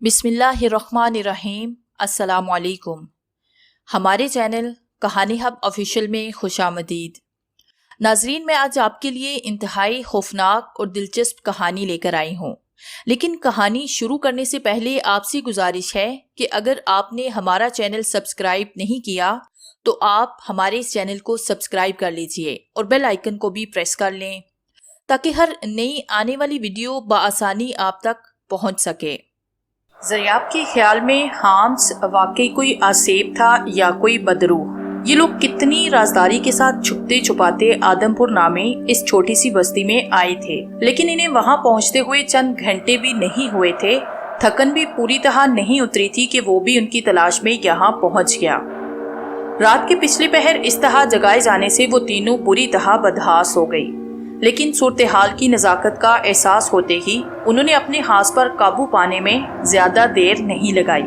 बिस्मिल्लाहिर्रहमानिर्रहीम। अस्सलाम वालेकुम। हमारे चैनल कहानी हब ऑफिशियल में खुशामदीद। नाजरीन, मैं आज आपके लिए इंतहाई खौफनाक और दिलचस्प कहानी लेकर आई हूँ। लेकिन कहानी शुरू करने से पहले आपसे गुजारिश है कि अगर आपने हमारा चैनल सब्सक्राइब नहीं किया तो आप हमारे इस चैनल को सब्सक्राइब कर लीजिए और बेल आइकन को भी प्रेस कर लें ताकि हर नई आने वाली वीडियो बआसानी आप तक पहुँच सके। ज़रियाब के ख्याल में हाम्स वाकई कोई आसेब था या कोई बदरूह। ये लोग कितनी राजदारी के साथ छुपते छुपाते आदमपुर नामे इस छोटी सी बस्ती में आए थे, लेकिन इन्हें वहां पहुंचते हुए चंद घंटे भी नहीं हुए थे। थकन भी पूरी तरह नहीं उतरी थी कि वो भी उनकी तलाश में यहाँ पहुंच गया। रात के पिछले पहर इस तरह जगाए जाने से वो तीनों बुरी तरह बदहास हो गई, लेकिन सूरत हाल की नज़ाकत का एहसास होते ही उन्होंने अपने हाथ पर काबू पाने में ज्यादा देर नहीं लगाई।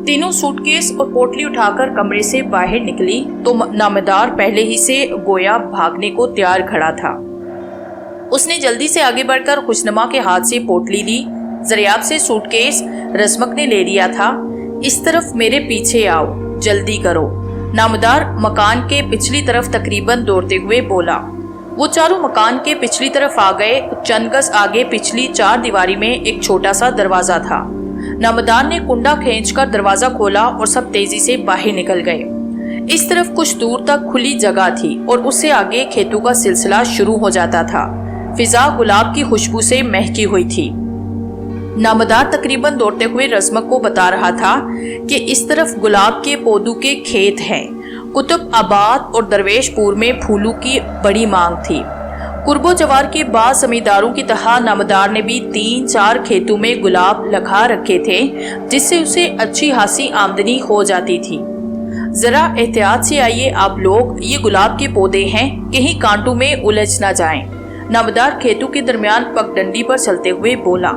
तीनों सूटकेस और पोटली उठाकर कमरे से बाहर निकली तो नामदार पहले ही से गोया भागने को तैयार खड़ा था। उसने जल्दी से आगे बढ़कर खुशनुमा के हाथ से पोटली ली। ज़रियाब से सूटकेस रस्मक ने ले लिया था। इस तरफ मेरे पीछे आओ, जल्दी करो, नामदार मकान के पिछली तरफ तकरीबन दौड़ते हुए बोला। वो चारों मकान के पिछली तरफ आ गए। चंद गज आगे पिछली चार दीवारी में एक छोटा सा दरवाजा था। नामदार ने कुंडा खींचकर दरवाजा खोला और सब तेजी से बाहर निकल गए। इस तरफ कुछ दूर तक खुली जगह थी और उससे आगे खेतों का सिलसिला शुरू हो जाता था। फिजा गुलाब की खुशबू से महकी हुई थी। नामदार तकरीबन दौड़ते हुए रस्मक को बता रहा था कि इस तरफ गुलाब के पौधों के खेत हैं। कुतुब आबाद और दरवेशपुर में फूलों की बड़ी मांग थी। कुर्बो जवार के बाद जमींदारों की तरह नामदार ने भी 3-4 खेतों में गुलाब लगा रखे थे, जिससे उसे अच्छी खासी आमदनी हो जाती थी। जरा एहतियात से आइए आप लोग, ये गुलाब के पौधे हैं, कहीं कांटों में उलझ ना जाएं। नामदार खेतों के दरमियान पगडंडी पर चलते हुए बोला।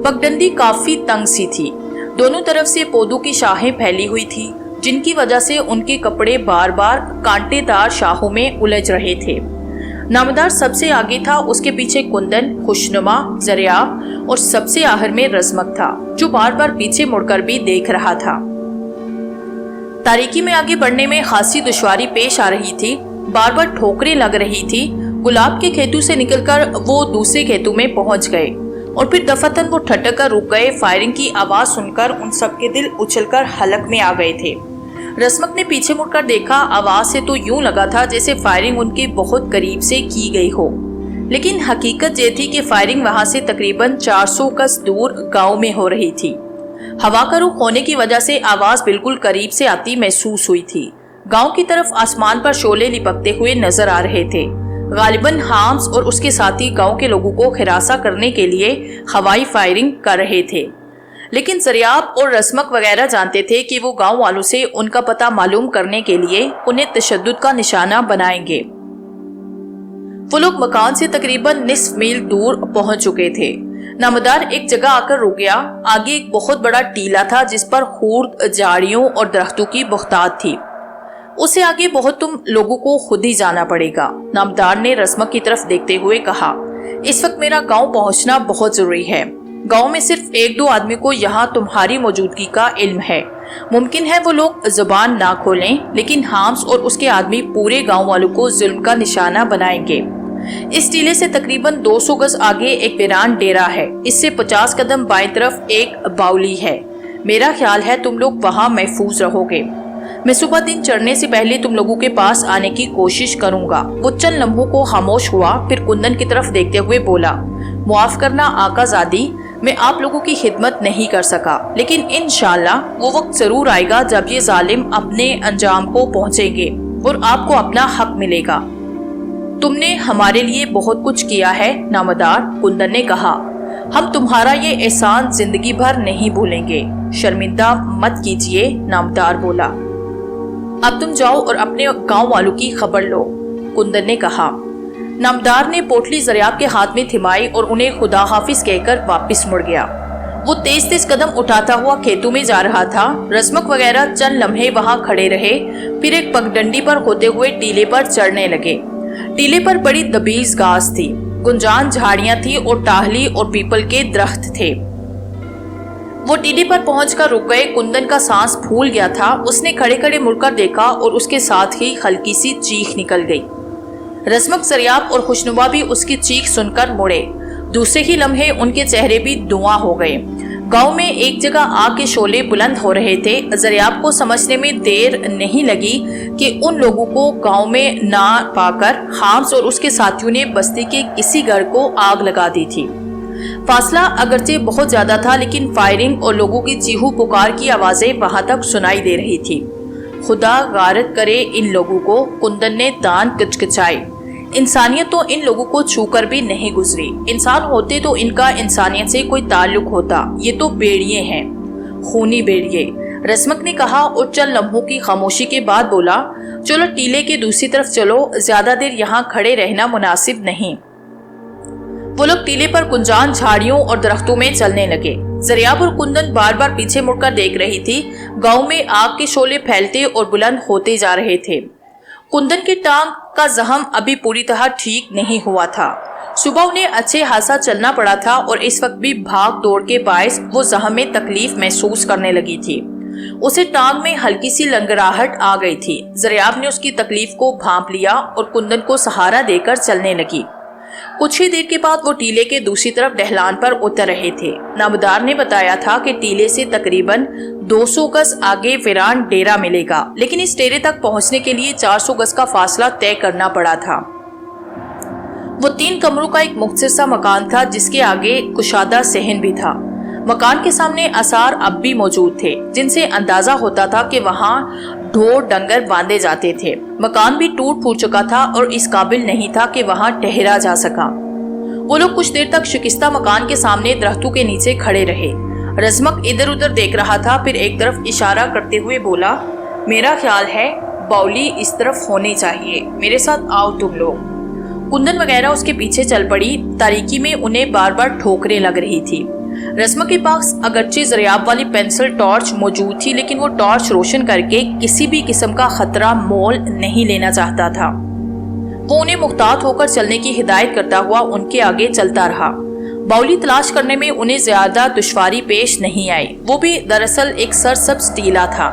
पगडंडी काफी तंग सी थी। दोनों तरफ से पौधों की शाखें फैली हुई थी, जिनकी वजह से उनके कपड़े बार बार कांटेदार शाखों में उलझ रहे थे। नामदार सबसे आगे था, उसके पीछे कुंदन, खुशनुमा, ज़रियाब और सबसे आखिर में रस्मक था, जो बार बार पीछे मुड़कर भी देख रहा था। तारीकी में आगे बढ़ने में खासी दुश्वारी पेश आ रही थी। बार बार ठोकरें लग रही थी। गुलाब के खेतों से निकलकर वो दूसरे खेतों में पहुंच गए और फिर दफातन वो ठटक कर रुक गए। फायरिंग की आवाज सुनकर उन सबके दिल उछलकर हलक में आ गए थे। रस्मक ने पीछे मुड़कर देखा। आवाज से तो यूं लगा था जैसे फायरिंग उनके बहुत करीब से की गई हो, लेकिन हकीकत ये थी कि फायरिंग वहां से तकरीबन 400 गज दूर गांव में हो रही थी। हवा का रुख होने की वजह से आवाज बिल्कुल करीब से आती महसूस हुई थी। गांव की तरफ आसमान पर शोले लिपकते हुए नजर आ रहे थे। गालिबन हाम्स और उसके साथी गांव के लोगों को हिरासा करने के लिए हवाई फायरिंग कर रहे थे, लेकिन ज़रियाब और रस्मक वगैरह जानते थे कि वो गांव वालों से उनका पता मालूम करने के लिए उन्हें तशद्दुद का निशाना बनाएंगे। वो लोग मकान से तकरीबन निस्फ मील दूर पहुंच चुके थे। नामदार एक जगह आकर रुक गया। आगे एक बहुत बड़ा टीला था जिस पर खूर्द झाड़ियों और दरख्तों की बहुतात थी। उससे आगे बहुत तुम लोगों को खुद ही जाना पड़ेगा। नामदार ने रस्मक की तरफ देखते हुए कहा, इस वक्त मेरा गांव पहुंचना बहुत जरूरी है। गांव में सिर्फ 1-2 आदमी को यहाँ तुम्हारी मौजूदगी का इल्म है। मुमकिन है वो लोग जुबान ना खोलें, लेकिन हाम्स और उसके आदमी पूरे गांव वालों को जुल्म का निशाना बनाएंगे। इस टीले से तकरीबन 200 गज आगे एक वीरान डेरा है। इससे 50 कदम बाएं तरफ एक बाउली है। मेरा ख्याल है तुम लोग वहाँ महफूज रहोगे। मैं सुबह दिन चढ़ने से पहले तुम लोगों के पास आने की कोशिश करूंगा। वो चंद लम्हों को खामोश हुआ, फिर कुंदन की तरफ देखते हुए बोला, मुआफ करना आकाज़ादी, मैं आप लोगों की खिदमत नहीं कर सका, लेकिन इंशाअल्लाह वो वक्त जरूर आएगा जब ये जालिम अपने अंजाम को पहुंचेंगे और आपको अपना हक मिलेगा। तुमने हमारे लिए बहुत कुछ किया है नामदार, कुंदन ने कहा। हम तुम्हारा ये एहसान जिंदगी भर नहीं भूलेंगे। शर्मिंदा मत कीजिए, नामदार बोला। अब तुम जाओ और अपने गांव वालों की खबर लो, कुंदन ने कहा। नामदार ने पोटली ज़रियाब के हाथ में थमाई और उन्हें खुदा हाफिज कहकर वापस मुड़ गया। वो तेज तेज कदम उठाता हुआ खेतों में जा रहा था। रस्मक वगैरह चंद लम्हे वहां खड़े रहे, फिर एक पगडंडी पर होते हुए टीले पर चढ़ने लगे। टीले पर बड़ी दबीज घास थी, गुंजान झाड़ियां थी और टाहली और पीपल के दरख्त थे। वो टीले पर पहुंचकर रुक गए। कुंदन का सांस फूल गया था। उसने खड़े खड़े मुड़कर देखा और उसके साथ ही हल्की सी चीख निकल गई। रस्मक, जरियाब और खुशनुमा भी उसकी चीख सुनकर मुड़े। दूसरे ही लम्हे उनके चेहरे भी धुआं हो गए। गांव में एक जगह आग के शोले बुलंद हो रहे थे। जरियाब को समझने में देर नहीं लगी कि उन लोगों को गांव में ना पाकर हाम्स और उसके साथियों ने बस्ती के किसी घर को आग लगा दी थी। फासला अगरचे बहुत ज्यादा था, लेकिन फायरिंग और लोगों की चीहू पुकार की आवाजें वहां तक सुनाई दे रही थी। खुदा गारत करे इन लोगों को, कुंदन ने दान किचकिचाई। इंसानियत तो इन लोगों को छूकर भी नहीं गुजरी। इंसान होते तो इनका इंसानियत से कोई ताल्लुक होता। ये तो बेड़िए हैं, खूनी बेड़िए, रस्मक ने कहा और चंद लम्हों की खामोशी के बाद बोला, चलो टीले के दूसरी तरफ चलो, ज्यादा देर यहाँ खड़े रहना मुनासिब नहीं। वो लोग टीले पर कुंजान झाड़ियों और दरख्तों में चलने लगे। जरियाब और कुंदन बार बार पीछे मुड़कर देख रही थी। गांव में आग के शोले फैलते और बुलंद होते जा रहे थे। कुंदन की टांग का जख्म अभी पूरी तरह ठीक नहीं हुआ था। सुबह उन्हें अच्छे खासा चलना पड़ा था और इस वक्त भी भाग दौड़ के बायस वो जख्म में तकलीफ महसूस करने लगी थी। उसे टांग में हल्की सी लंगड़ाहट आ गई थी। जरियाब ने उसकी तकलीफ को भांप लिया और कुंदन को सहारा देकर चलने लगी। कुछ ही देर के बाद वो टीले के दूसरी तरफ ढलान पर उतर रहे थे। नामदार ने बताया था कि टीले से तकरीबन 200 गज आगे वीरान डेरा मिलेगा, लेकिन इस डेरे तक पहुंचने के लिए 400 गज का फासला तय करना पड़ा था। वो 3 कमरों का एक मुख्तसर सा मकान था, जिसके आगे कुशादा सहन भी था। मकान के सामने आसार अब भी मौजूद थे, जिनसे अंदाजा होता था कि वहाँ ढोर डंगर बांधे जाते थे। मकान भी टूट फूट चुका था और इस काबिल नहीं था कि वहाँ ठहरा जा सका। वो लोग कुछ देर तक शिकस्ता मकान के सामने दरख्तों के नीचे खड़े रहे। रस्मक इधर उधर देख रहा था, फिर एक तरफ इशारा करते हुए बोला, मेरा ख्याल है बाउली इस तरफ होनी चाहिए, मेरे साथ आओ तुम लोग। कुंदन वगैरह उसके पीछे चल पड़ी। तारीकी में उन्हें बार बार ठोकरें लग रही थी। रस्म के पास अगरचे जरियाब वाली पेंसिल टॉर्च मौजूद थी, लेकिन वो टॉर्च रोशन करके किसी भी किस्म का खतरा मोल नहीं लेना चाहता था। वो उन्हें मुख्तात होकर चलने की हिदायत करता हुआ उनके आगे चलता रहा। बाउली तलाश करने में उन्हें ज्यादा दुश्वारी पेश नहीं आई। वो भी दरअसल एक सरसब्ज टीला था,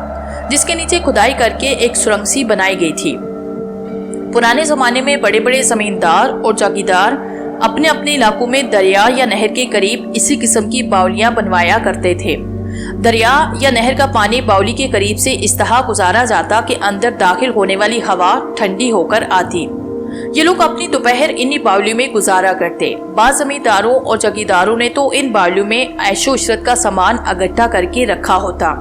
जिसके नीचे खुदाई करके एक सुरंग सी बनाई गई थी। पुराने जमाने में बड़े बड़े जमींदार और जागीरदार अपने अपने इलाकों में दरिया या नहर के करीब इसी किस्म की बाउलियां बनवाया करते थे। दरिया या नहर का पानी बाउली के करीब से इस तरह गुजारा जाता कि अंदर दाखिल होने वाली हवा ठंडी होकर आती। ये लोग अपनी दोपहर इन्हीं बाउलियों में गुजारा करते। बाज़ जमींदारों और जागीरदारों ने तो इन बाउलियों में ऐशो इशरत का सामान इकट्ठा करके रखा होता।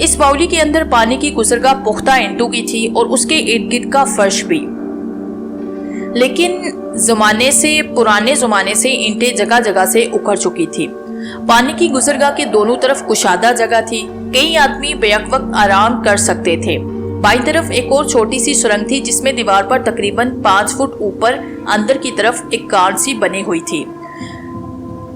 इस बाउली के अंदर पानी की गुजरगाह पुख्ता ईंटों की थी और उसके इर्द गिर्द का फर्श भी, लेकिन पुराने जमाने से ईंटें जगह जगह से उखड़ चुकी थी। पानी की गुजरगाह के दोनों तरफ कुशादा जगह थी। कई आदमी बेक वक्त आराम कर सकते थे। बाईं तरफ एक और छोटी सी सुरंग थी, जिसमें दीवार पर तकरीबन 5 फुट ऊपर अंदर की तरफ एक कांच सी बनी हुई थी।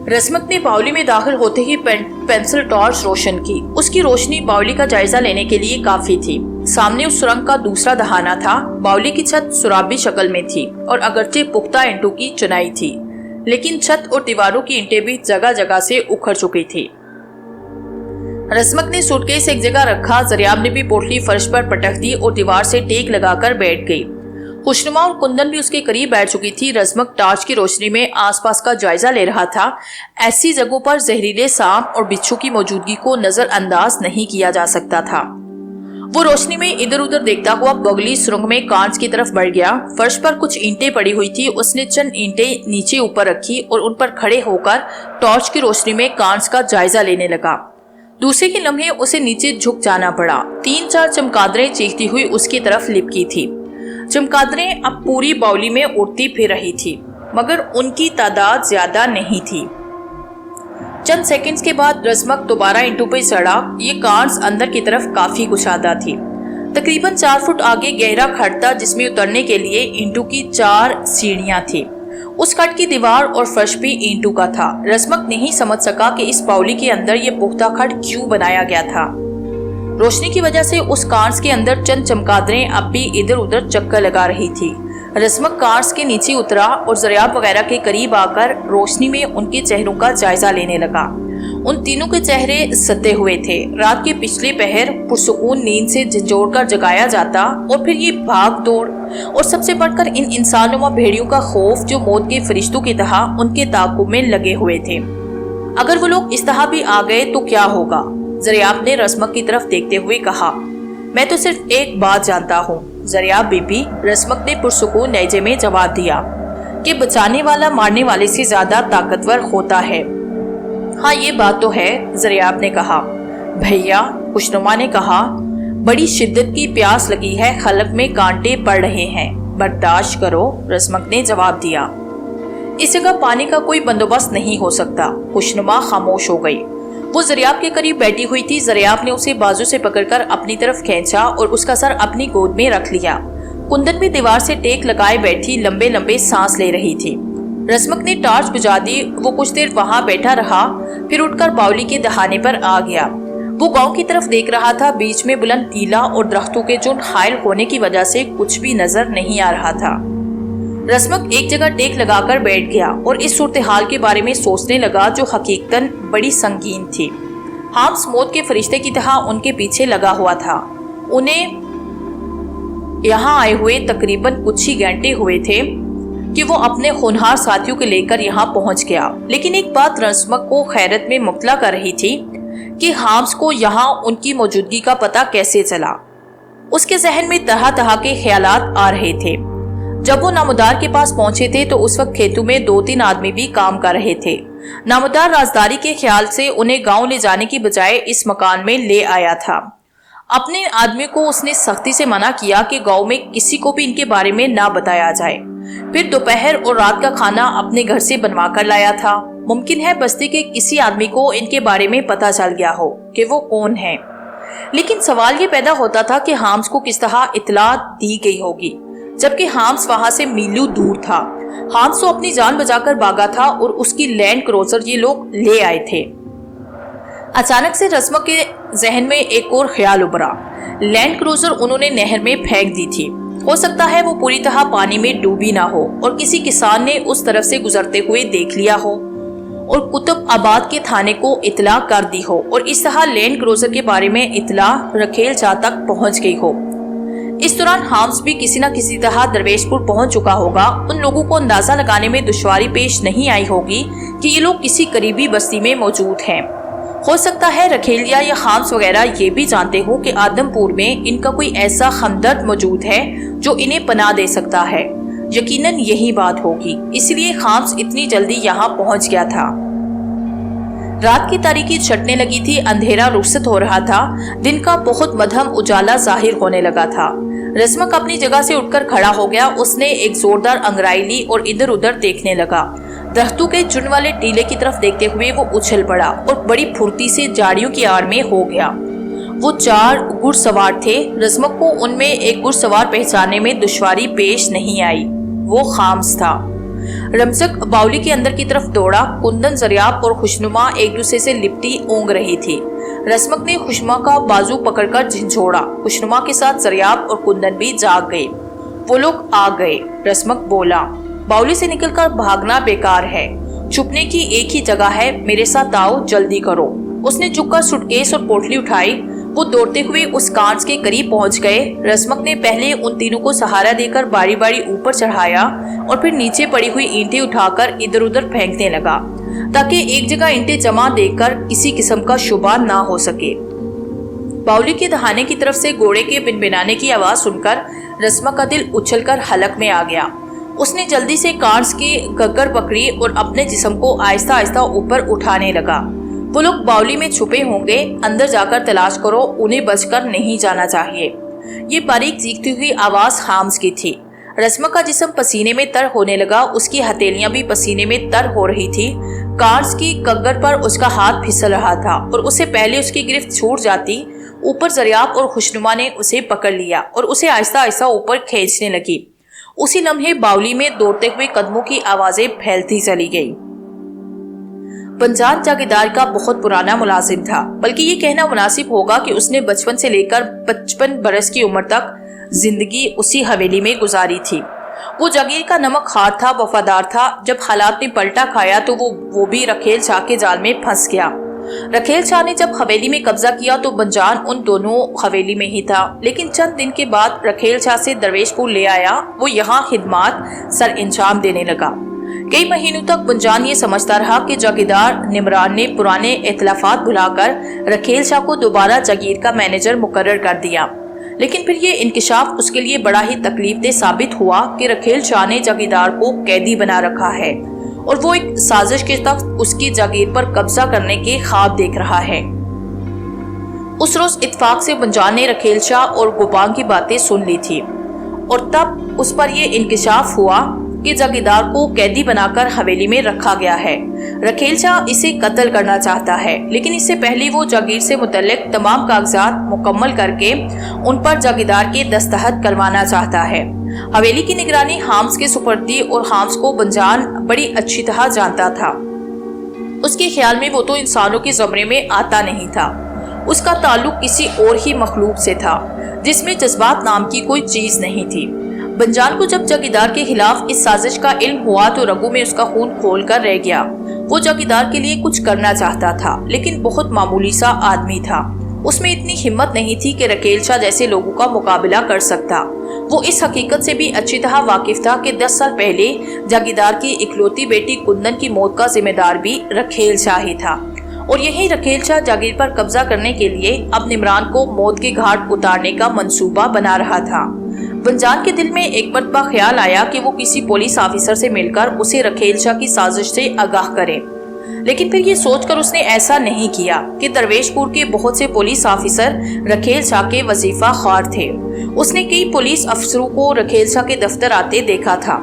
रस्मत ने बाउली में दाखिल होते ही पेंसिल टॉर्च रोशन की। उसकी रोशनी बाउली का जायजा लेने के लिए काफी थी। सामने उस सुरंग का दूसरा दहाना था। बाउली की छत सुराबी शक्ल में थी और अगरचे पुख्ता ईंटों की चुनाई थी, लेकिन छत और दीवारों की ईंटें भी जगह जगह से उखड़ चुकी थी। रस्मत ने सूटकेस एक जगह रखा। जरियाब ने भी पोटली फर्श पर पटक दी और दीवार से टेक लगाकर बैठ गई। खुशनुमा और कुंदन भी उसके करीब बैठ चुकी थी। रस्मक टार्च की रोशनी में आसपास का जायजा ले रहा था। ऐसी जगहों पर जहरीले सांप और बिच्छू की मौजूदगी को नजरअंदाज नहीं किया जा सकता था। वो रोशनी में इधर उधर देखता हुआ बगली सुरंग में कांच की तरफ बढ़ गया। फर्श पर कुछ ईंटें पड़ी हुई थी। उसने चंद ईंटें नीचे ऊपर रखी और उन पर खड़े होकर टॉर्च की रोशनी में कांच का जायजा लेने लगा। दूसरे के लम्हे उसे नीचे झुक जाना पड़ा। 3-4 चमगादड़ें चीखती हुई उसकी तरफ लिपकी थी। चमगादड़ें अब पूरी बाउली में उड़ती फिर रही थी, मगर उनकी तादाद ज्यादा नहीं थी। चंद सेकंड्स के बाद रस्मक दोबारा ईंटों पर चढ़ा। ये कांच अंदर की तरफ काफी कुशादा थी। तकरीबन 4 फुट आगे गहरा खड्ड था, जिसमें उतरने के लिए ईंटों की 4 सीढ़ियां थी। उस खड्ड की दीवार और फर्श भी ईंटों का था। रस्मक नहीं समझ सका कि इस बाउली के अंदर ये पुख्ता खड्ड क्यों बनाया गया था। रोशनी की वजह से उस कांच के अंदर चंद चमगादड़ें अब भी इधर उधर चक्कर लगा रही थी। रस्मक कांच के नीचे उतरा और जरियाब वगैरह के करीब आकर रोशनी में उनके चेहरों का जायजा लेने लगा। उन तीनों के चेहरे सते हुए थे। रात के पिछले पहर पुरसुकून नींद से झंझोड़ कर जगाया जाता और फिर ये भाग दौड़ और सबसे बढ़कर इन इंसानुमा भेड़ियों का खौफ जो मौत के फरिश्तों की तरह उनके ताक़ुब में लगे हुए थे। अगर वो लोग इस तरह भी आ गए तो क्या होगा? ज़रियाब ने रस्मक की तरफ देखते हुए कहा। मैं तो सिर्फ एक बात जानता हूँ ज़रियाब बीबी, रस्मक ने पुरसुकून लहजे में जवाब दिया, कि बचाने वाला मारने वाले से ज्यादा ताकतवर होता है। हाँ ये बात तो है, ज़रियाब ने कहा। भैया, खुशनुमा ने कहा, बड़ी शिद्दत की प्यास लगी है, खलक में कांटे पड़ रहे हैं, बर्दाश्त करो, रस्मक ने जवाब दिया। इस जगह पानी का कोई बंदोबस्त नहीं हो सकता। खुशनुमा खामोश हो गई। वो ज़रियाब के करीब बैठी हुई थी। ज़रियाब ने उसे बाजू से पकड़कर अपनी तरफ खींचा और उसका सर अपनी गोद में रख लिया। कुंदन भी दीवार से टेक लगाए बैठी लंबे लंबे सांस ले रही थी। रस्मक ने टॉर्च बुझा दी। वो कुछ देर वहां बैठा रहा, फिर उठकर बावली के दहाने पर आ गया। वो गांव की तरफ देख रहा था। बीच में बुलंद टीला और दरख्तों के झुंड हायल होने की वजह से कुछ भी नजर नहीं आ रहा था। रस्मक एक जगह टेक लगाकर बैठ गया और इस सूरत हाल के बारे में सोचने लगा जो हकीकतन बड़ी संगीन थी। हाम्स मौत के फरिश्ते की तरह उनके पीछे लगा हुआ था। उन्हें यहाँ आए हुए तकरीबन कुछ ही घंटे हुए थे कि वो अपने होनहार साथियों को लेकर यहाँ पहुँच गया। लेकिन एक बात रस्मक को हैरत में मुब्तला कर रही थी कि हाम्स को यहाँ उनकी मौजूदगी का पता कैसे चला। उसके जहन में तरह तरह के ख्यालात आ रहे थे। जब वो नामुदार के पास पहुंचे थे तो उस वक्त खेतों में 2-3 आदमी भी काम कर रहे थे। नामुदार राजदारी के ख्याल से उन्हें गांव ले जाने की बजाय इस मकान में ले आया था। अपने आदमी को उसने सख्ती से मना किया कि गांव में किसी को भी इनके बारे में ना बताया जाए। फिर दोपहर और रात का खाना अपने घर से बनवा कर लाया था। मुमकिन है बस्ती के किसी आदमी को इनके बारे में पता चल गया हो कि वो कौन है। लेकिन सवाल ये पैदा होता था कि हाम्स को किस तरह इत्तला दी गई होगी, जबकि हाम्स वहां से मीलों दूर था। हाम्स तो अपनी जान बचाकर भागा था और उसकी लैंड क्रूजर ये लोग ले आए थे। अचानक से रस्मक के जहन में एक और ख्याल उभरा। लैंड क्रूजर उन्होंने नहर में फेंक दी थी। हो सकता है वो पूरी तरह पानी में डूबी ना हो और किसी किसान ने उस तरफ से गुजरते हुए देख लिया हो और कुतुब आबाद के थाने को इत्तला कर दी हो और इस तरह लैंड क्रूजर के बारे में इत्तला रखेल शाह तक पहुंच गई हो। इस दौरान हाम्स भी किसी न किसी तरह दरवेशपुर पहुंच चुका होगा। उन लोगों को अंदाजा लगाने में दुश्वारी पेश नहीं आई होगी कि ये लोग किसी करीबी बस्ती में मौजूद हैं। हो सकता है रखेलिया या हाम्स वगैरह ये भी जानते हो कि आदमपुर में इनका कोई ऐसा हमदर्द मौजूद है जो इन्हें पनाह दे सकता है। यकीनन यही बात होगी, इसलिए हाम्स इतनी जल्दी यहाँ पहुँच गया था। रात की तारीकी छटने लगी थी। अंधेरा रुखसत हो रहा था। दिन का बहुत मध्यम उजाला जाहिर होने लगा था। रस्मक अपनी जगह से उठकर खड़ा हो गया। उसने एक जोरदार अंगड़ाई ली और इधर उधर देखने लगा। दरख्तों के झुंड वाले टीले की तरफ देखते हुए वो उछल पड़ा और बड़ी फुर्ती से झाड़ियों की आड़ में हो गया। वो 4 घुड़सवार थे। रस्मक को उनमें एक घुड़सवार पहचानने में दुश्वारी पेश नहीं आई। वो हाम्स था। रमजक बावली के अंदर की तरफ दौड़ा। कुंदन, ज़रियाब और खुशनुमा एक दूसरे से लिपटी ऊँग रही थी। रस्मक ने खुशनुमा का बाजू पकड़कर झंझोड़ा। खुशनुमा के साथ ज़रियाब और कुंदन भी जाग गए। वो लोग आ गए। रस्मक बोला, बावली से निकलकर भागना बेकार है। छुपने की एक ही जगह है, मेरे साथ आओ, जल्दी करो। उसने झुककर सूटकेस और पोटली उठाई। वो दौड़ते हुए उस कांच के करीब पहुंच गए। रस्मक ने पहले उन तीनों को सहारा देकर बारी बारी ऊपर चढ़ाया और फिर नीचे पड़ी हुई ईंटें उठाकर इधर उधर फेंकने लगा ताकि एक जगह ईंटें जमा देखकर किसी किस्म का शुबा ना हो सके। बावली के दहाने की तरफ से घोड़े के बिनबिनाने की आवाज सुनकर रस्मक का दिल उछलकर हलक में आ गया। उसने जल्दी से कांच की गग्गर पकड़ी और अपने जिस्म को आहिस्ता आहिस्ता ऊपर उठाने लगा। वो लोग बावली में छुपे होंगे, अंदर जाकर तलाश करो, उन्हें बचकर नहीं जाना चाहिए। ये बारीक चीखती हुई आवाज हाम्स की थी। रस्मक का जिस्म पसीने में तर होने लगा। उसकी हथेलियां भी पसीने में तर हो रही थी। कांच की गग्गर पर उसका हाथ फिसल रहा था और उससे पहले उसकी गिरफ्त छूट जाती, ऊपर ज़रियाब और खुशनुमा ने उसे पकड़ लिया और उसे आहिस्ता आहिस्ता ऊपर खींचने लगी। उसी लम्हे बावली में दौड़ते हुए कदमों की आवाजें फैलती चली गई। पंजाब जागीरदार का बहुत पुराना मुलाजिम था, बल्कि ये कहना मुनासिब होगा कि उसने बचपन से लेकर 55 बरस की उम्र तक जिंदगी उसी हवेली में गुजारी थी। वो जागीर का नमक खार था, वफादार था। जब हालात ने पलटा खाया तो वो भी रखेल शाह के जाल में फंस गया। रखेल शाह ने जब हवेली में कब्जा किया तो बंजान उन दोनों हवेली में ही था, लेकिन चंद दिन के बाद रखेल शाह से दरवेशपुर ले आया। वो यहाँ खिदमात सर अंजाम देने लगा। कई महीनों तक बंजान ये समझता रहा कि जागीरदार निमरान ने पुराने इख्तिलाफात भुलाकर रखेल शाह को दोबारा जागीर का मैनेजर मुकर्रर कर दिया, लेकिन फिर ये इंकिशाफ उसके लिए बड़ा ही तकलीफदेह साबित हुआ कि रखेल शाह ने जागीरदार को कैदी बना रखा है और वो एक साजिश के तहत उसकी जागीर पर कब्जा करने के ख्वाब देख रहा है। उस रोज इत्तेफाक से बंजान ने रखेल शाह और गोपांग की बातें सुन ली थी और तब उस पर यह इंकिशाफ हुआ कि जागीरदार को कैदी बनाकर हवेली में रखा गया है। रखेल शाह इसे कत्ल करना चाहता है, लेकिन इससे पहले वो जागीर से मुतल्लिक तमाम कागजात मुकम्मल करके उन पर जागीरदार के दस्तखत करवाना चाहता है। हवेली की निगरानी हाम्स के सुपुर्दी और हाम्स को बंजान बड़ी अच्छी तरह जानता था। उसके ख्याल में वो तो इंसानों के ज़मरे में आता नहीं था, उसका ताल्लुक किसी और ही मखलूक से था जिसमें जज्बात नाम की कोई चीज नहीं थी। बंजान को जब जागीरदार के खिलाफ इस साजिश का इल्म हुआ तो रगों में उसका खून खोल कर रह गया। वो जागीरदार के लिए कुछ करना चाहता था, लेकिन बहुत मामूली सा आदमी था। उसमें इतनी हिम्मत नहीं थी कि रखेल शाह जैसे लोगों का मुकाबला कर सकता। वो इस हकीकत से भी अच्छी तरह वाकिफ था कि 10 साल पहले जागीरदार की इकलौती बेटी कुंदन की मौत का जिम्मेदार भी रखेल शाह ही था और यही रखेल शाह जागीर पर कब्जा करने के लिए अब निमरान को मौत के घाट उतारने का मंसूबा बना रहा था। बंजान के दिल में एक मरतबा ख्याल आया कि वो किसी पुलिस ऑफिसर से मिलकर उसे रखेल शाह की साजिश से आगाह करे, लेकिन फिर ये सोचकर उसने ऐसा नहीं किया कि दरवेशपुर के बहुत से पुलिस ऑफिसर रखेल शाह के वजीफा ख्वार थे। उसने कई पुलिस अफसरों को रखेल शाह के दफ्तर आते देखा था।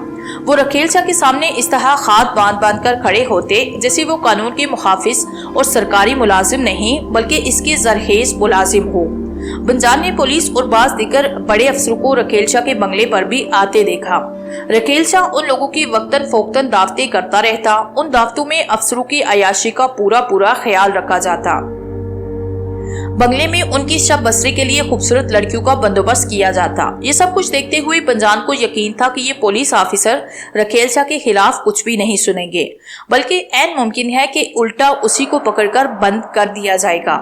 वो रखेल शाह के सामने इस तरह हाथ बांध कर खड़े होते जैसे वो कानून के मुहाफिज और सरकारी मुलाजिम नहीं बल्कि इसके जरखेज मुलाजिम हो। बंजान ने पुलिस और बाज दिगर बड़े अफसरों को रखेल शाह के बंगले पर भी आते देखा। रखेल शाह उन लोगों की वक्तन फोक्तन दावतें करता रहता। उन दावतों में अफसरों की अयाशी का पूरा ख्याल रखा जाता। बंगले में उनकी शब बसरी के लिए खूबसूरत लड़कियों का बंदोबस्त किया जाता। ये सब कुछ देखते हुए बंजान को यकीन था कि ये पुलिस ऑफिसर रखेल शाह के खिलाफ कुछ भी नहीं सुनेंगे, बल्कि ऐन मुमकिन है कि उल्टा उसी को पकड़कर बंद कर दिया जाएगा।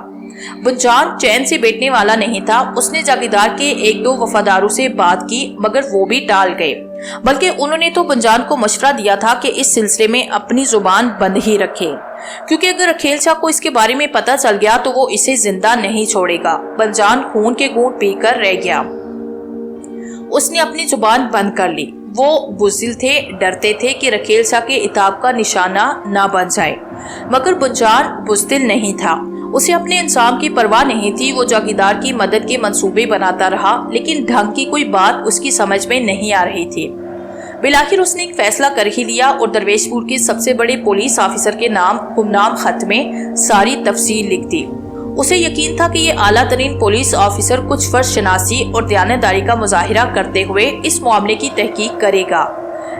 बंजान चैन से बैठने वाला नहीं था। उसने जागीरदार के एक दो वफादारों से बात की, मगर वो भी टाल गए, बल्कि उन्होंने तो बंजान को मशवरा दिया था कि इस सिलसिले में अपनी जुबान बंद ही रखे, क्योंकि अगर रखेल शाह को इसके बारे में पता चल गया तो वो इसे जिंदा नहीं छोड़ेगा। बंजान खून के घूंट पीकर रह गया। उसने अपनी जुबान बंद कर ली। वो बुज़दिल थे, डरते थे कि रखेल शाह के इताब का निशाना ना बन जाए, मगर बंजान बुज़दिल नहीं था। उसे अपने इंसाम की परवाह नहीं थी। वो जागीरदार की मदद के मंसूबे बनाता रहा, लेकिन ढंग की कोई बात उसकी समझ में नहीं आ रही थी। बिलाखिर उसने एक फैसला कर ही लिया और दरवेशपुर के सबसे बड़े पुलिस ऑफिसर के नाम गुमनाम खत में सारी तफसील लिख दी। उसे यकीन था कि ये आला तरीन पुलिस ऑफिसर कुछ फर्ज शनासी और दयानतदारी का मुजाहिरा करते हुए इस मामले की तहकीक करेगा,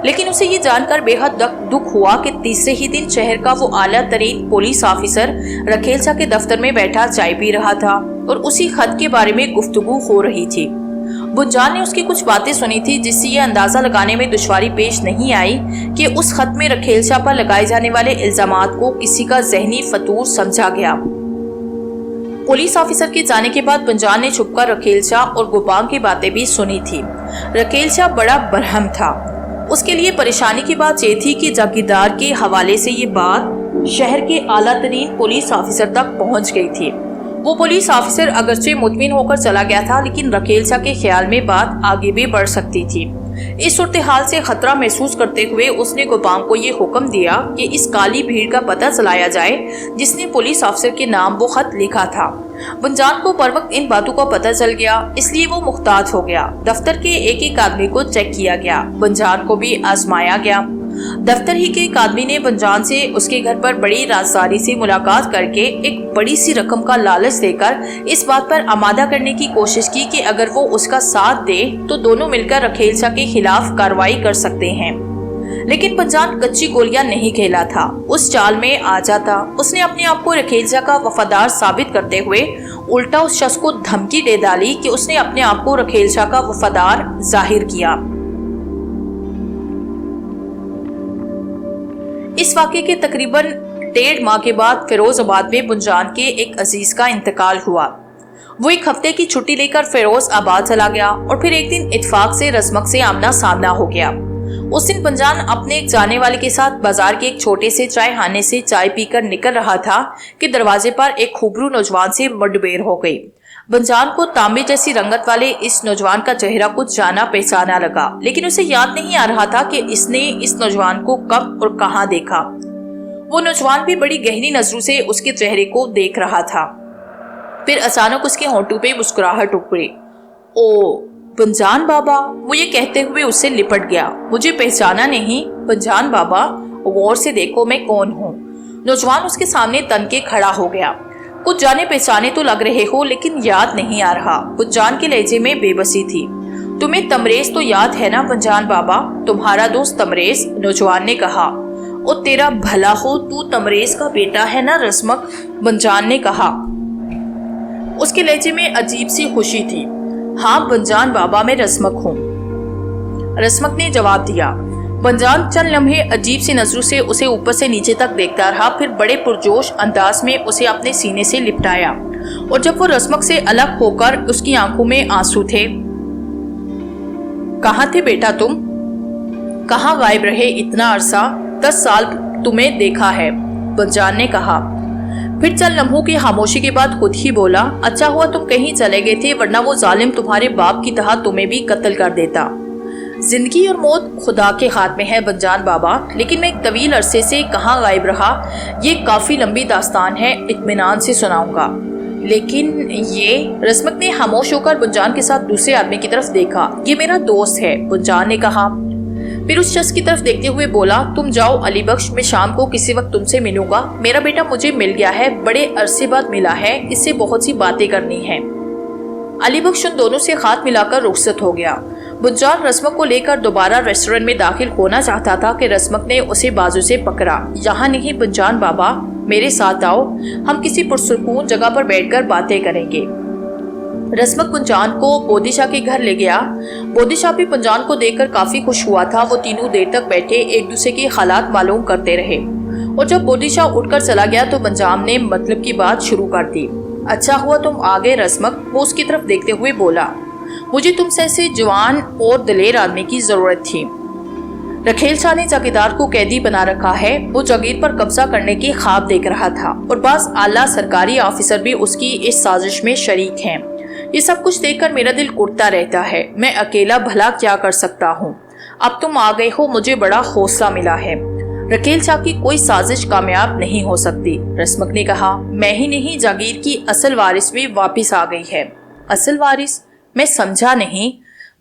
लेकिन उसे ये जानकर बेहद दुख हुआ कि तीसरे ही दिन शहर का वो आला तरीन पुलिस ऑफिसर रखेल शाह के दफ्तर में बैठा चाय पी रहा था और उसी खत के बारे में गुफ्तगू हो रही थी। बंजान ने उसकी कुछ बातें सुनी थी जिससे ये अंदाजा लगाने में दुश्वारी पेश नहीं आई कि उस खत में रखेल शाह पर लगाए जाने वाले इल्जामात को किसी का ज़हनी फतूर समझा गया। पुलिस ऑफिसर के जाने के बाद बंजान ने छुपकर रखेल शाह और गोपांग की बातें भी सुनी थी। रखेल शाह बड़ा बरहम था। उसके लिए परेशानी की बात यह थी कि जागीरदार के हवाले से ये बात शहर के आला तरीन पुलिस ऑफिसर तक पहुंच गई थी। वो पुलिस ऑफिसर अगरचे मुतमिन होकर चला गया था, लेकिन रखेल शाह के ख्याल में बात आगे भी बढ़ सकती थी। इस सूरत हाल से खतरा महसूस करते हुए उसने गोपांग को ये हुक्म दिया कि इस काली भीड़ का पता चलाया जाए जिसने पुलिस ऑफिसर के नाम वो खत लिखा था। बंजान को पर वक्त इन बातों का पता चल गया, इसलिए वो मुख्तात हो गया। दफ्तर के एक एक आदमी को चेक किया गया, बंजान को भी आजमाया गया। दफ्तर ही के एक आदमी ने बंजान से उसके घर पर बड़ी राजदारी से मुलाकात करके एक बड़ी सी रकम का लालच देकर इस बात पर आमादा करने की कोशिश की कि अगर वो उसका साथ दे तो दोनों मिलकर रखेल शाह के खिलाफ कार्रवाई कर सकते हैं। लेकिन बंजान कच्ची गोलियां नहीं खेला था, उस चाल में आ जाता। उसने अपने आप को रखेल शाह का वफादार साबित करते हुए उल्टा उस शख्स को धमकी दे डाली कि उसने अपने आप को रखेल शाह का वफादार जाहिर किया। इस वाक़े के तकरीबन 1.5 माह के बाद फिरोजाबाद में बुंजान के एक अजीज का इंतकाल हुआ। वो 1 हफ्ते की छुट्टी लेकर फिरोजाबाद चला गया और फिर एक दिन इत्तेफाक से रस्मक से आमना सामना हो गया। उस दिन बुंजान अपने एक जाने वाले के साथ बाजार के एक छोटे से चाय खाने से चाय पीकर निकल रहा था कि दरवाजे पर एक खूबरू नौजवान से मुठभेड़ हो गई। बुंजान को तांबे जैसी रंगत वाले इस नौजवान का चेहरा कुछ जाना पहचाना लगा, लेकिन उसे याद नहीं आ रहा था कि इसने इस नौजवान को कब और कहां देखा। वो नौजवान भी बड़ी गहरी नजरों से उसके चेहरे को देख रहा था। फिर अचानक उसके होंठों पे मुस्कुराहट उभरी। ओ बुंजान बाबा, वो ये कहते हुए उससे लिपट गया। मुझे पहचाना नहीं? बुंजान बाबा, गौर से देखो मैं कौन हूँ। नौजवान उसके सामने तन के खड़ा हो गया। कुछ जाने पहचाने तो लग रहे हो, लेकिन याद नहीं आ रहा। बुंजान के लहजे में बेबसी थी। तुम्हें तमरेज तो याद है ना बुंजान बाबा? तुम्हारा दोस्त तमरेज, नौजवान ने कहा। ओ तेरा भला हो, तू तमरेज का बेटा है ना रस्मक? बुंजान ने कहा। उसके लहजे में अजीब सी खुशी थी। हाँ बुंजान बाबा, मैं रस्मक हूँ, रस्मक ने जवाब दिया। बुंजान चंद लम्हे अजीब सी नजरों से उसे ऊपर से नीचे तक देखता रहा, फिर बड़े पुरजोश अंदाज में उसे अपने सीने से लिपटाया। और जब वो रस्मक से अलग होकर उसकी आंखों में आंसू थे। कहाँ थे बेटा तुम? कहाँ गायब रहे इतना अरसा? 10 साल तुम्हें देखा है, बुंजान ने कहा। फिर चंद लम्हों की खामोशी के बाद खुद ही बोला, अच्छा हुआ तुम कहीं चले गए थे, वरना वो जालिम तुम्हारे बाप की तरह तुम्हें भी कत्ल कर देता। जिंदगी और मौत खुदा के हाथ में है बुंजान बाबा, लेकिन मैं एक तवील अरसे से कहाँ गायब रहा, ये काफी लंबी दास्तान है, इत्मीनान से सुनाऊंगा। लेकिन ये, रस्मक ने खामोश होकर बुंजान के साथ दूसरे आदमी की तरफ देखा। ये मेरा दोस्त है, बुंजान ने कहा। फिर उस शख्स की तरफ देखते हुए बोला, तुम जाओ अली बख्श, मैं शाम को किसी वक्त तुमसे मिलूंगा। मेरा बेटा मुझे मिल गया है, बड़े अरसे बाद मिला है, इससे बहुत सी बातें करनी है। अली बख्श उन दोनों से हाथ मिलाकर रुखसत हो गया। बुंजान रस्मक को लेकर दोबारा रेस्टोरेंट में दाखिल होना चाहता था कि रस्मक ने उसे बाजू से पकड़ा। यहाँ नहीं बुंजान बाबा, मेरे साथ आओ, हम किसी पुरसुकून जगह पर बैठकर बातें करेंगे। रस्मक बुंजान को बोदीशाह के घर ले गया। बोदीशाह भी बुंजान को देखकर काफी खुश हुआ था। वो तीनों देर तक बैठे एक दूसरे के हालात मालूम करते रहे, और जब बोदीशाह उठकर चला गया तो बुंजान ने मतलब की बात शुरू कर दी। अच्छा हुआ तुम आ गए रस्मक, वो उसकी तरफ देखते हुए बोला। मुझे तुमसे ऐसे जवान और दलेर आदमी की जरूरत थी। रखेल शाह ने जागीरदार को कैदी बना रखा है। वो जागीर पर कब्जा करने की ख्वाब देख रहा था, और बास आला सरकारी ऑफिसर भी उसकी इस साजिश में शरीक हैं। ये सब कुछ देखकर मेरा दिल कुटता रहता है। मैं अकेला भला क्या कर सकता हूँ? अब तुम आ गए हो, मुझे बड़ा हौसला मिला है। रखेल शाह की कोई साजिश कामयाब नहीं हो सकती, रस्मक ने कहा। मैं ही नहीं, जागीर की असल वारिस भी वापिस आ गई है। असल वारिस? मैं समझा नहीं।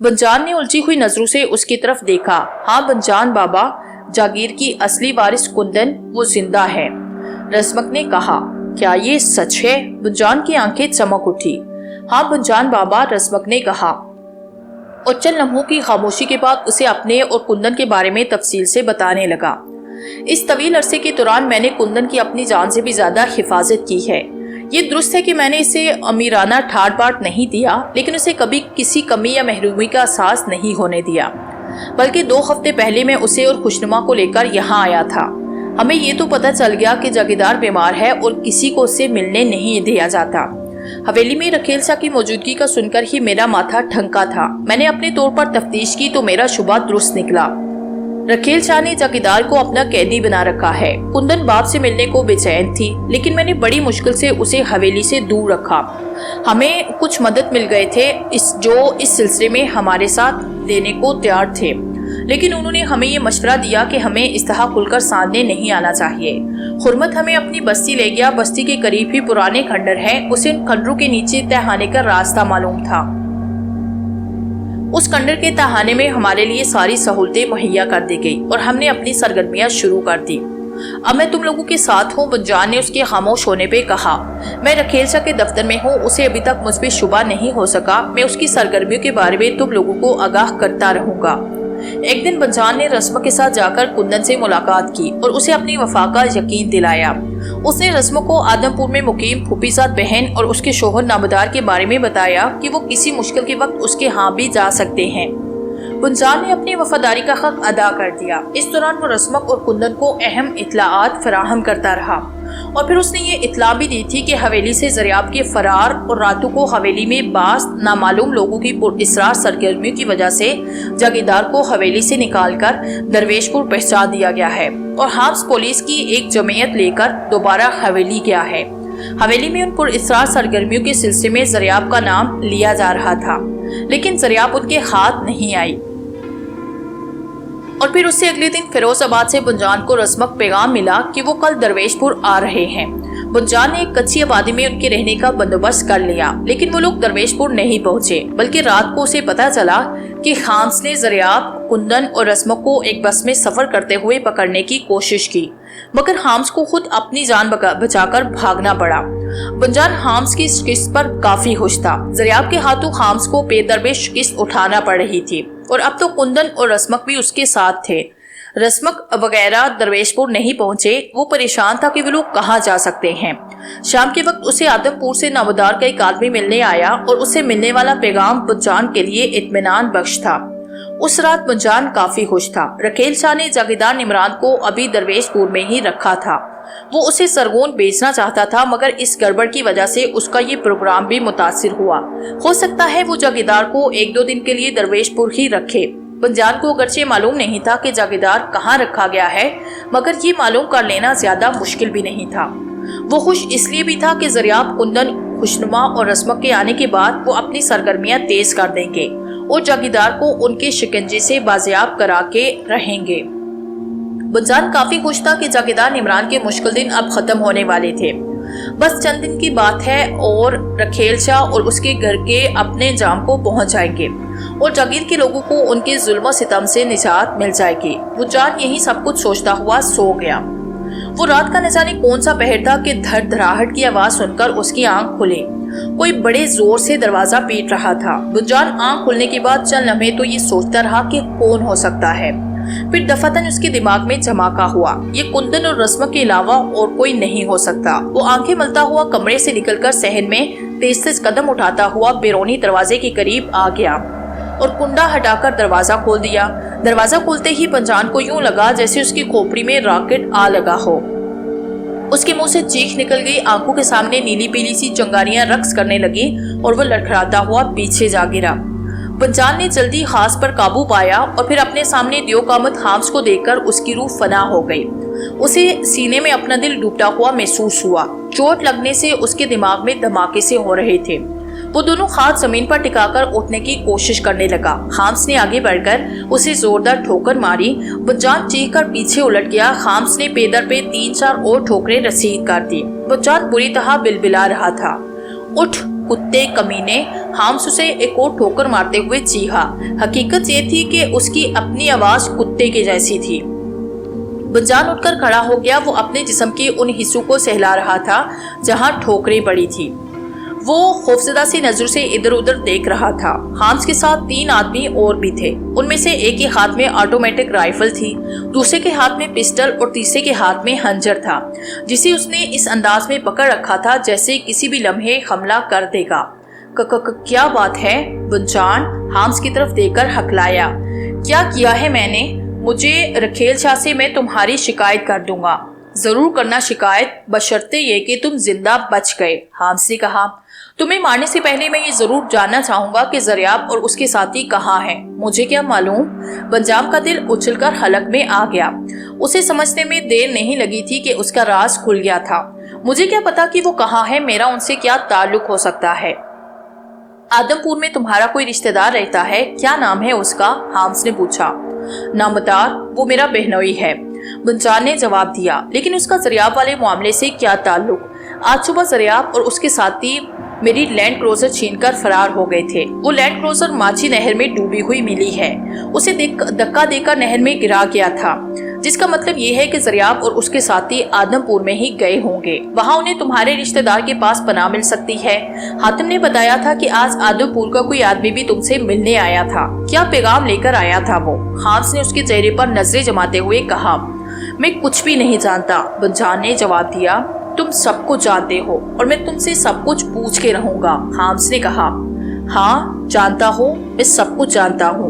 बुंजान ने उलझी हुई नजरों से उसकी तरफ देखा। हाँ बुंजान बाबा, जागीर की असली वारिस कुंदन, वो जिंदा है, रस्मक ने कहा। क्या ये सच है? बुंजान की आंखें चमक उठी। हाँ बुंजान बाबा, रस्मक ने कहा, और चंद लम्हों की खामोशी के बाद उसे अपने और कुंदन के बारे में तफसील से बताने लगा। इस तवील अरसे के दौरान मैंने कुंदन की अपनी जान से भी ज्यादा हिफाजत की है। ये दुरुस्त है कि मैंने इसे अमीराना ठाट बाट नहीं दिया, लेकिन उसे कभी किसी कमी या महरूमी का एहसास नहीं होने दिया। बल्कि 2 हफ्ते पहले मैं उसे और खुशनुमा को लेकर यहाँ आया था। हमें ये तो पता चल गया कि जागीरदार बीमार है और किसी को उससे मिलने नहीं दिया जाता। हवेली में रखेल शाह की मौजूदगी का सुनकर ही मेरा माथा ठनका था। मैंने अपने तौर पर तफ्तीश की तो मेरा शुबा दुरुस्त निकला। रखेल शाह ने जागीरदार को अपना कैदी बना रखा है। कुंदन बाप से मिलने को बेचैन थी, लेकिन मैंने बड़ी मुश्किल से उसे हवेली से दूर रखा। हमें कुछ मदद मिल गए थे जो इस सिलसिले में हमारे साथ देने को तैयार थे, लेकिन उन्होंने हमें ये मशवरा दिया कि हमें इस तरह खुलकर साधने नहीं आना चाहिए। हुरमत हमें अपनी बस्ती ले गया। बस्ती के करीब ही पुराने खंडर हैं। उसे उन खंडरों के नीचे तहखाने का रास्ता मालूम था। उस खंडर के तहखाने में हमारे लिए सारी सहूलतें मुहैया कर दी गई और हमने अपनी सरगर्मियां शुरू कर दी। अब मैं तुम लोगों के साथ हूँ, बुंजान ने उसके खामोश होने पे कहा। मैं रखेल शाह के दफ्तर में हूँ। उसे अभी तक मुझ पे शुबा नहीं हो सका। मैं उसकी सरगर्मियों के बारे में तुम लोगों को आगाह करता रहूंगा। एक दिन बुंजान ने रस्मक के साथ जाकर कुंदन से मुलाकात की और उसे अपनी वफा का यकीन दिलाया। उसने रस्मक को आदमपुर में मुकीम फूफीजाद बहन और उसके शोहर नामदार के बारे में बताया कि वो किसी मुश्किल के वक्त उसके यहाँ भी जा सकते हैं। बुनजान ने अपनी वफादारी का हक अदा कर दिया। इस दौरान वो रस्मक और कुंदन को अहम इत्तलाआत फराहम करता रहा और फिर उसने ये इत्तला भी दी थी कि हवेली से ज़रियाब के फरार और रातों को हवेली में बास नामालूम लोगों की पुरअसरार सरगर्मियों की वजह से जागीरदार को हवेली से निकालकर दरवेशपुर पहुंचा दिया गया है और हाफ्स पुलिस की एक जमीयत लेकर दोबारा हवेली गया है। हवेली में उन पुरअसरार सरगर्मियों के सिलसिले में ज़रियाब का नाम लिया जा रहा था, लेकिन ज़रियाब उनके हाथ नहीं आई और फिर उससे अगले दिन फिरोजाबाद से बुनजान को रस्मक पैगाम मिला कि वो कल दरवेशपुर आ रहे हैं। बुनजान ने एक कच्ची आबादी में उनके रहने का बंदोबस्त कर लिया, लेकिन वो लोग दरवेशपुर नहीं पहुंचे, बल्कि रात को उसे पता चला कि हाम्स ने ज़रियाब, कुंदन और रस्मक को एक बस में सफर करते हुए पकड़ने की कोशिश की, मगर हाम्स को खुद अपनी जान बचाकर भागना पड़ा। बुनजान हाम्स की शिकस्त पर काफी खुश था। ज़रियाब के हाथों हाम्स को बेदरबे शिकस्त उठाना पड़ रही थी और अब तो कुंदन और रस्मक भी उसके साथ थे। रस्मक वगैरह दरवेशपुर नहीं पहुंचे। वो परेशान था कि वो लोग कहाँ जा सकते हैं। शाम के वक्त उसे आदमपुर से नामदार का एक आदमी मिलने आया और उसे मिलने वाला पैगाम बुनजान के लिए इत्मीनान बख्श था। उस रात बुनजान काफी खुश था। रखेल शाह ने जागीरदार निमरान को अभी दरवेशपुर में ही रखा था। वो उसे सरगोन बेचना चाहता था, मगर इस गड़बड़ की वजह से उसका ये प्रोग्राम भी मुतासिर हुआ। हो सकता है वो जागीरदार को 1-2 दिन के लिए दरवेशपुर ही रखे। बुनजान को अगरचे मालूम नहीं था कि जागीरदार कहाँ रखा गया है, मगर ये मालूम कर लेना ज्यादा मुश्किल भी नहीं था। वो खुश इसलिए भी था कि ज़रियाब, कुंदन, खुशनुमा और रस्मक के आने के बाद वो अपनी सरगर्मियां तेज कर देंगे और जागीरदार को उनके शिकंजे से बाजियाब करा के रहेंगे। बुनजान काफी खुश था कि जागीरदार निमरान के मुश्किल दिन अब खत्म होने वाले थे। बस चंद दिन की बात है और रखेल शाह और उसके घर के अपने जाम को पहुंच जाएंगे और जागीर के लोगों को उनके जुल्म सितम से निजात मिल जाएगी। बुनजान यही सब कुछ सोचता हुआ सो गया। वो रात का न जाने कौन सा पहर था कि धड़धड़ाहट की आवाज सुनकर उसकी आंख खुली। कोई बड़े जोर से दरवाजा पीट रहा था। बुनजान आंख खुलने के बाद चंद लम्हे तो ये सोचता रहा कि कौन हो सकता है। फिर दफातन उसके दिमाग में धमाका हुआ। ये कुंदन और रस्मक के अलावा और कोई नहीं हो सकता। वो आंखें मलता हुआ कमरे से निकलकर सहन में तेज तेज कदम उठाता हुआ बैरूनी दरवाजे के करीब आ गया और कुंडा हटाकर दरवाजा खोल दिया। दरवाजा खोलते ही बुनजान को यूं लगा जैसे उसकी खोपड़ी में रॉकेट आ लगा हो। उसके मुंह से चीख निकल गई। आंखों के सामने नीली पीली सी चिंगारियां रक्स करने लगी और वो लड़खड़ाता हुआ पीछे जा गिरा। बुनजान ने जल्दी हास पर काबू पाया और फिर अपने सामने दियोकामत हाम्स को देखकर उसकी रूह फना हो गई। उसे सीने में अपना दिल डूबता हुआ महसूस हुआ। चोट लगने से उसके दिमाग में धमाके से हो रहे थे। वो दोनों हाथ जमीन पर टिकाकर उठने की कोशिश करने लगा। हाम्स ने आगे बढ़कर उसे जोरदार ठोकर मारी। बुनजान चीख कर पीछे उलट गया। हाम्स ने पेदर पे 3-4 और ठोकरें रसीद कर दी। बुनजान बुरी तरह बिलबिला रहा था। उठ कुत्ते कमीने! हाम्स उसे एक और ठोकर मारते हुए चीखा। हकीकत ये थी कि उसकी अपनी आवाज कुत्ते के जैसी थी। बुनजान उठकर खड़ा हो गया। वो अपने जिस्म के उन हिस्सों को सहला रहा था जहां ठोकरें पड़ी थी। वो खौफजदा सी नजर से इधर उधर देख रहा था। हाम्स के साथ 3 आदमी और भी थे। उनमें से एक के हाथ में ऑटोमेटिक राइफल थी, दूसरे के हाथ में पिस्टल और तीसरे के हाथ में खंजर था, जिसे उसने इस अंदाज में पकड़ रखा था जैसे किसी भी लम्हे हमला कर देगा। क्या बात है? बुनजान हाम्स की तरफ देखकर हकलाया। क्या किया है मैंने? मुझे रखेल शाह से मैं तुम्हारी शिकायत कर दूंगा। जरूर करना शिकायत, बशर्ते ये कि तुम जिंदा बच गए, हाम्स ने कहा। तुम्हें मारने से पहले मैं ये जरूर जानना चाहूंगा कि ज़रियाब और उसके साथी कहाँ हैं। मुझे क्या मालूम? बुनजान का दिल उछलकर हलक में आ गया। उसे समझने में देर नहीं लगी थी कि उसका राज खुल गया था। मुझे क्या पता कि वो कहाँ है? मेरा उनसे क्या ताल्लुक हो सकता है? आदमपुर में तुम्हारा कोई रिश्तेदार रहता है? क्या नाम है उसका? हाम्स ने पूछा। नामदार, वो मेरा बहनोई है, बुनजान ने जवाब दिया। लेकिन उसका ज़रियाब वाले मामले से क्या ताल्लुक? आज सुबह ज़रियाब और उसके साथी मेरी लैंड क्रूजर छीनकर फरार हो गए थे। वो लैंड क्रूजर माची नहर में डूबी हुई मिली है। उसे धक्का देकर नहर में गिरा गया था, जिसका मतलब ये है कि ज़रियाब और उसके साथी आदमपुर में ही गए होंगे। वहाँ उन्हें तुम्हारे रिश्तेदार के पास पनाह मिल सकती है। हातिम ने बताया था कि आज आदमपुर का कोई आदमी भी तुमसे मिलने आया था। क्या पैगाम लेकर आया था वो? हाम्स ने उसके चेहरे पर नजरें जमाते हुए कहा। मैं कुछ भी नहीं जानता, बुनजान ने जवाब दिया। तुम सब कुछ जानते हो और मैं तुमसे सब कुछ पूछ के रहूंगा, हाम्स ने कहा। हाँ जानता हूँ, मैं सब कुछ जानता हूँ।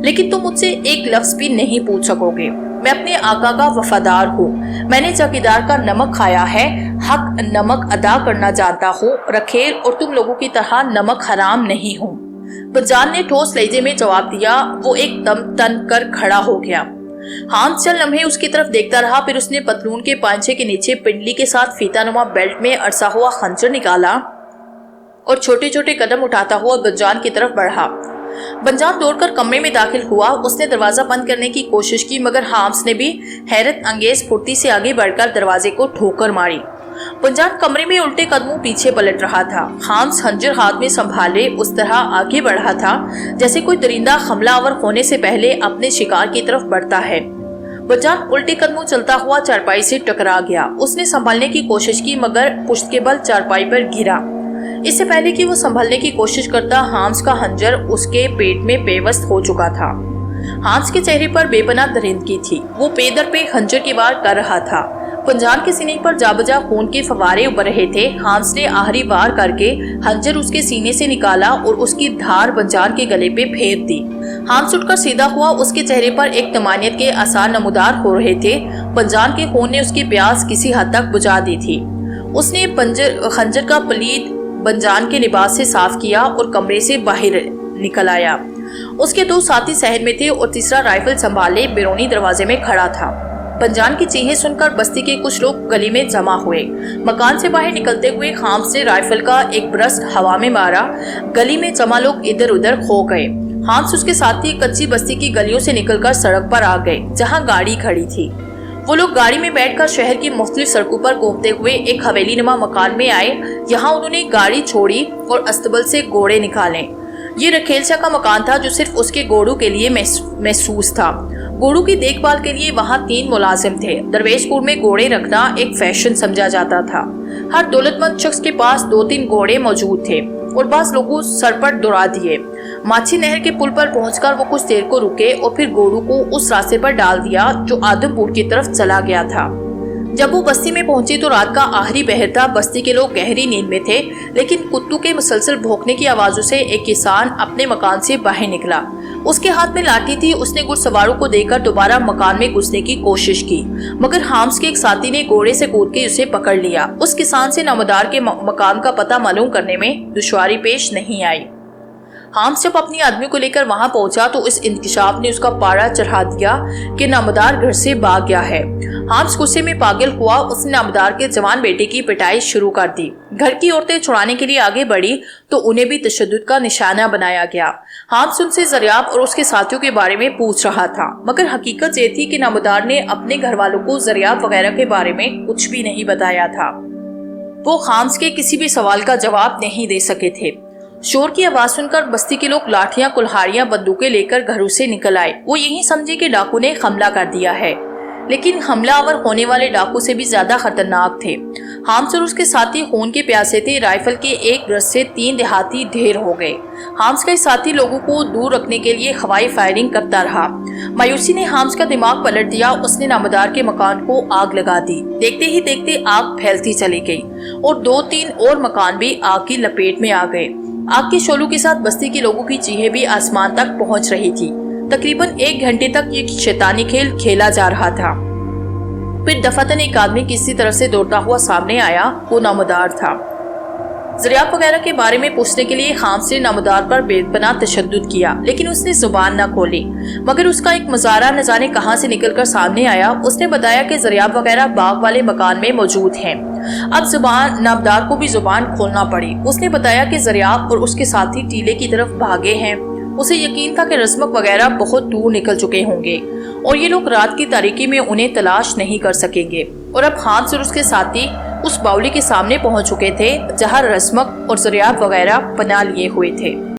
लेकिन तुम मुझसे एक लफ्ज भी नहीं पूछ सकोगे। मैं अपने आका का वफादार हूँ। मैंने चौकीदार का नमक खाया है, हक नमक अदा करना जानता हूँ, रखेल और तुम लोगों की तरह नमक हराम नहीं हूँ। बजान ने ठोस लहजे में जवाब दिया। वो एकदम तन कर खड़ा हो गया। हांस चंद लम्हे उसकी तरफ देखता रहा, फिर उसने पतलून के पांचे के नीचे पिंडली के साथ फीतानुमा बेल्ट में अरसा हुआ खंजर निकाला और छोटे छोटे कदम उठाता हुआ बंजान की तरफ बढ़ा। बंजान दौड़कर कमरे में दाखिल हुआ। उसने दरवाजा बंद करने की कोशिश की, मगर हाम्स ने भी हैरत अंगेज फुर्ती से आगे बढ़कर दरवाजे को ठोकर मारी। बंजान कमरे में उल्टे कदमों पीछे पलट रहा था। हाम्स खंजर हाथ में संभाले उस तरह आगे बढ़ा था जैसे कोई दरिंदा हमलावर होने से पहले अपने शिकार की तरफ बढ़ता है। बंजान उल्टे कदमों चलता हुआ चारपाई से टकरा गया। उसने संभालने की कोशिश की, मगर पुश्त के बल चारपाई पर गिरा। इससे पहले कि वो संभलने की कोशिश करता, हाम्स का खंजर उसके पेट में बेवस्त हो चुका था। हाम्स के चेहरे पर बेपनाह दरिंदगी थी। वो पेदर पे खंजर की वार कर रहा था। बंजान के सीने पर जाबजा खून के फवारे उबर रहे थे। हाम्स ने आखिरी वार करके खंजर उसके सीने से निकाला और उसकी धार बंजान के गले पे फेर दी। हाम्स उठकर सीधा हुआ। उसके चेहरे पर एक तमानियत के आसार नमूदार हो रहे थे। बंजान के खून ने उसकी प्यास किसी हद तक बुझा दी थी। उसने खंजर का पलीद बंजान के लिबास से साफ किया और कमरे से बाहर निकल आया। उसके दो साथी शहर में थे और तीसरा राइफल संभाले बैरूनी दरवाजे में खड़ा था। बंजान की चीखें सुनकर बस्ती के कुछ लोग गली में जमा हुए। मकान से बाहर निकलते हुए हाम्स ने राइफल का एक ब्रस्ट हवा में मारा। गली में जमा लोग इधर उधर खो गए। हाम्स उसके साथी कच्ची बस्ती की गलियों से निकलकर सड़क पर आ गए जहाँ गाड़ी खड़ी थी। वो लोग गाड़ी में बैठकर शहर की मुख्तलिफ सड़कों पर घूमते हुए एक हवेली नुमा मकान में आए। यहाँ उन्होंने गाड़ी छोड़ी और अस्तबल से घोड़े निकाले। ये रखेल शाह का मकान था जो सिर्फ उसके घोड़ों के लिए महसूस था। घोड़ों की देखभाल के लिए वहाँ 3 मुलाजिम थे। दरवेशपुर में घोड़े रखना एक फैशन समझा जाता था। हर दौलतमंद शख्स के पास 2-3 घोड़े मौजूद थे और बास लोगों सर पर दौड़ा दिए। माछी नहर के पुल पर पहुंचकर वो कुछ देर को रुके और फिर घोड़ों को उस रास्ते पर डाल दिया जो आदमपुर की तरफ चला गया था। जब वो बस्ती में पहुंची तो रात का आखिरी पहर था। बस्ती के लोग गहरी नींद में थे, लेकिन कुत्तों के मुसलसल भौंकने की आवाजों से एक किसान अपने मकान से बाहर निकला। उसके हाथ में लाठी थी। उसने घुड़सवारों को देखकर दोबारा मकान में घुसने की कोशिश की, मगर हाम्स के एक साथी ने घोड़े से कूद के उसे पकड़ लिया। उस किसान से नामदार के मकान का पता मालूम करने में दुश्वारी पेश नहीं आई। हाम्स जब अपनी आदमी को लेकर वहां पहुंचा तो इस इंकशाफ ने उसका पारा चढ़ा दिया कि नामदार घर से भाग गया है। हाम्स गुस्से में पागल हुआ। उसने नामदार के जवान बेटे की पिटाई शुरू कर दी। घर की औरतें छुड़ाने के लिए आगे बढ़ी तो उन्हें भी तशद्दुद का निशाना बनाया गया। हाम्स उनसे ज़रियाब और उसके साथियों के बारे में पूछ रहा था, मगर हकीकत ये थी कि नामदार ने अपने घर वालों को ज़रियाब वगैरह के बारे में कुछ भी नहीं बताया था। वो हाम्स के किसी भी सवाल का जवाब नहीं दे सके थे। शोर की आवाज सुनकर बस्ती के लोग लाठियां, कुल्हाड़ियां, बंदूकें लेकर घरों से निकल आए। वो यही समझे कि डाकू ने हमला कर दिया है, लेकिन हमलावर होने वाले डाकू से भी ज्यादा खतरनाक थे। हाम्स और उसके साथी खून के प्यासे थे। राइफल के एक ब्रश से 3 देहाती ढेर हो गए। हाम्स का साथी लोगों को दूर रखने के लिए हवाई फायरिंग करता रहा। मायूसी ने हाम्स का दिमाग पलट दिया। उसने नामदार के मकान को आग लगा दी। देखते ही देखते आग फैलती चली गई और 2-3 और मकान भी आग की लपेट में आ गए। आग के शोलों के साथ बस्ती के लोगों की चीखें भी आसमान तक पहुंच रही थी। तकरीबन 1 घंटे तक ये शैतानी खेल खेला जा रहा था। फिर दफातन एक आदमी किसी तरफ से दौड़ता हुआ सामने आया। वो नामदार था। ज़रियाब वगैरह के बारे में पूछने के लिए हाम्स ने नामदार पर बेपनाह तशद्दुद किया, लेकिन उसने जुबान न खोली। मगर उसका एक मज़ारा न जाने कहां से निकलकर सामने आया। उसने बताया कि ज़रियाब वगैरह बाग वाले मकान में मौजूद हैं। अब नामदार को भी जुबान खोलना पड़ी। उसने बताया कि ज़रियाब और उसके साथी टीले की तरफ भागे हैं। उसे यकीन था कि रस्मक वगैरह बहुत दूर निकल चुके होंगे और ये लोग रात की तारीकी में उन्हें तलाश नहीं कर सकेंगे। और अब हाम्स और उसके साथी उस बावली के सामने पहुंच चुके थे जहां रस्मक और ज़रियाब वगैरह पनाह लिए हुए थे।